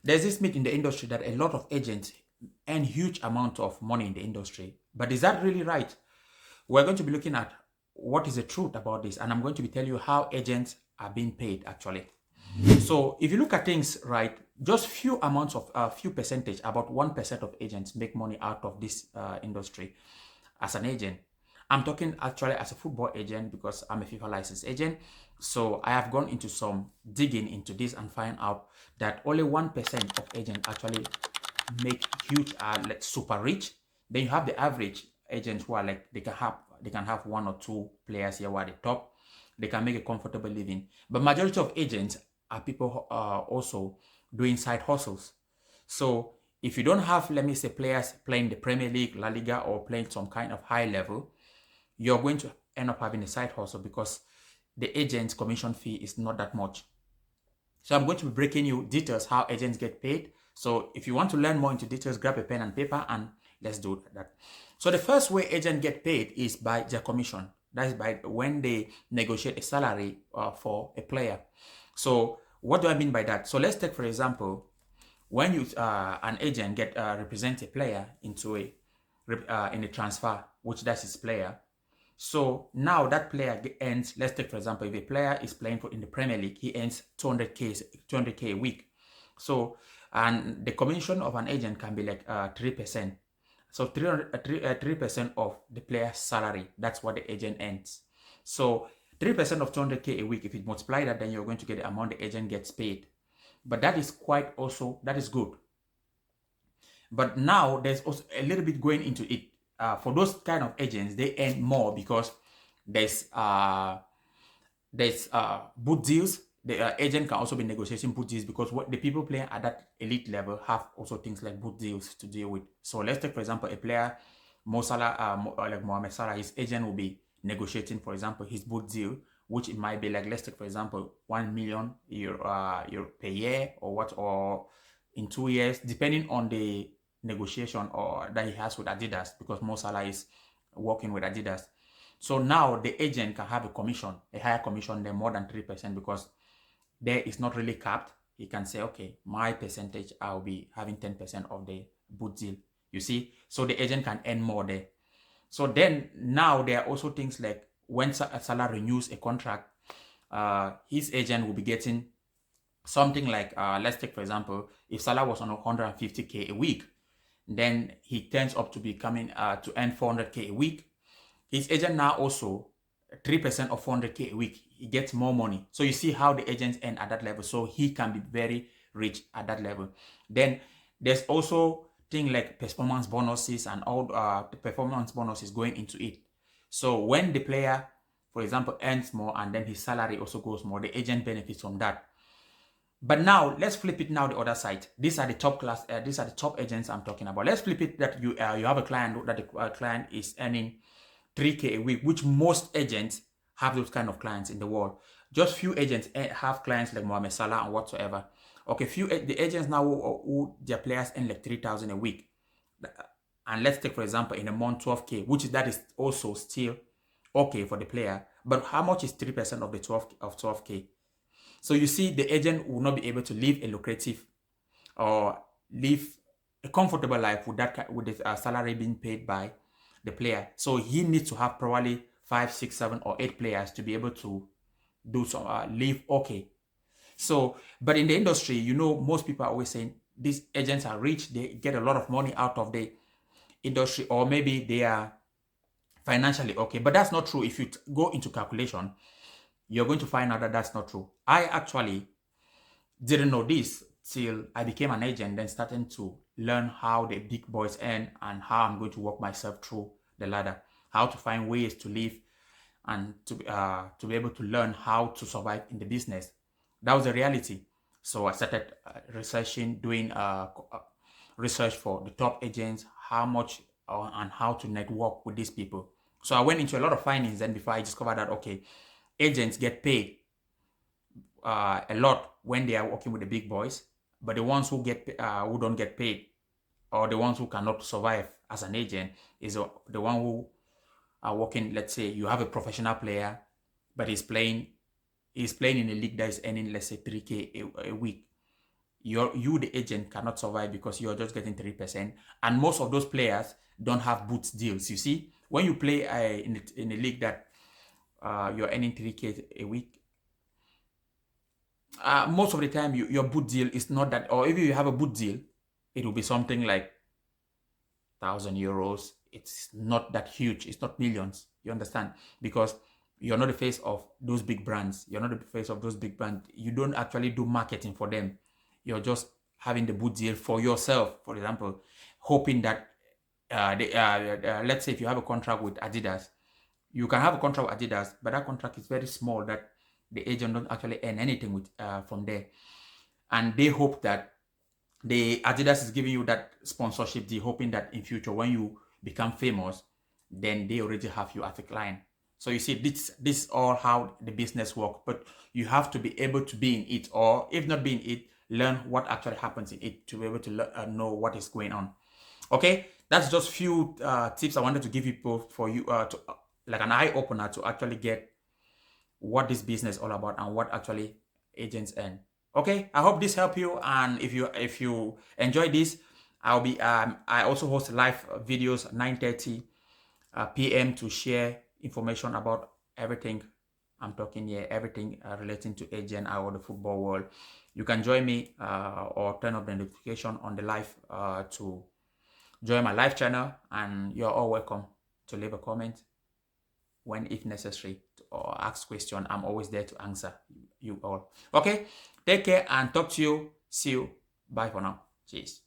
There's this myth in the industry that a lot of agents earn huge amount of money in the industry. But is that really right? We're going to be looking at what is the truth about this, and I'm going to be telling you how agents are being paid actually. So if you look at things, right, just few amounts of few percentage, about 1% of agents make money out of this industry as an agent. I'm talking actually as a football agent because I'm a FIFA licensed agent. So I have gone into some digging into this and find out that only 1% of agents actually make huge, like super rich. Then you have the average agents who are like they can have one or two players here who are the top. They can make a comfortable living. But majority of agents are people who are also doing side hustles. So if you don't have, let me say, players playing the Premier League, La Liga, or playing some kind of high level, you're going to end up having a side hustle because the agent's commission fee is not that much. So I'm going to be breaking you details how agents get paid. So if you want to learn more into details, grab a pen and paper and let's do that. So the first way agents get paid is by their commission. That is by when they negotiate a salary for a player. So what do I mean by that? So let's take, for example, when you an agent get represent a player into in a transfer, which that's his player. So now that player earns, let's take for example, if a player is playing in the Premier League, he earns 200k a week. So, and the commission of an agent can be like 3%. So 3% of the player's salary, that's what the agent earns. So 3% of 200k a week, if you multiply that, then you're going to get the amount the agent gets paid. But that is that is good. But now there's also a little bit going into it. For those kind of agents, they earn more because there's boot deals. The agent can also be negotiating boot deals because what the people playing at that elite level have also things like boot deals to deal with. So let's take for example a player, Mo Salah, like Mohamed Salah, his agent will be negotiating, for example, his boot deal, which it might be like, let's take for example 1 million euro per year or what, or in 2 years, depending on the negotiation or that he has with Adidas, because Mo Salah is working with Adidas. So now the agent can have a higher commission than more than 3% because there is not really capped. He can say, okay, my percentage, I'll be having 10% of the boot deal. You see, so the agent can earn more there. So then now there are also things like when Salah renews a contract, his agent will be getting something like, let's take for example, if Salah was on 150k a week, then he turns up to be coming to earn 400k a week. His agent now also 3% of 400k a week, he gets more money. So you see how the agents earn at that level. So he can be very rich at that level. Then there's also things like performance bonuses and all the performance bonuses going into it. So when the player, for example, earns more and then his salary also goes more, the agent benefits from that. But now let's flip it now the other side. These are the top class. These are the top agents I'm talking about. Let's flip it that you have a client that the client is earning 3k a week, which most agents have those kind of clients in the world. Just few agents have clients like Mohamed Salah and whatsoever. Okay, the agents now who their players earn like 3,000 a week, and let's take for example in a month 12k, that is also still okay for the player. But how much is 3% of the 12k? So you see, the agent will not be able to live a lucrative or live a comfortable life with the salary being paid by the player. So he needs to have probably 5, 6, 7, or 8 players to be able to do some live okay. So, but in the industry, you know, most people are always saying these agents are rich, they get a lot of money out of the industry, or maybe they are financially okay. But that's not true. If you go into calculation, you're going to find out that that's not true. I actually didn't know this till I became an agent, then starting to learn how the big boys earn and how I'm going to work myself through the ladder, how to find ways to live and to be able to learn how to survive in the business. That was the reality. So I started researching, doing research for the top agents, how much and how to network with these people. So I went into a lot of findings, and before I discovered that, okay, agents get paid a lot when they are working with the big boys, but the ones who don't get paid, or the ones who cannot survive as an agent, is the one who are working. Let's say you have a professional player, but he's playing in a league that is earning, let's say, 3k a week. you the agent cannot survive because you're just getting 3%, and most of those players don't have boots deals. You see, when you play in a league that you're earning 3K a week, most of the time your boot deal is not that, or if you have a boot deal, it will be something like €1,000. It's not that huge. It's not millions. You understand? Because you're not the face of those big brands. You're not the face of those big brands. You don't actually do marketing for them. You're just having the boot deal for yourself, for example, hoping that let's say if you have a contract with Adidas, you can have a contract with Adidas, but that contract is very small that the agent don't actually earn anything with from there. And they hope that the Adidas is giving you that sponsorship deal, hoping that in future when you become famous, then they already have you as a client. So you see, this is all how the business works, but you have to be able to be in it, or if not be in it, learn what actually happens in it to be able to know what is going on. Okay, that's just few tips I wanted to give you for you to like an eye opener to actually get what this business is all about and what actually agents earn. Okay, I hope this helped you, and if you enjoy this, I'll be I also host live videos 9:30 p.m. to share information about everything I'm talking here, everything relating to agent or the football world. You can join me or turn on the notification on the live to join my live channel, and you're all welcome to leave a comment when if necessary or ask question. I'm always there to answer you all. Okay, take care and talk to you. See you. Bye for now. Cheers.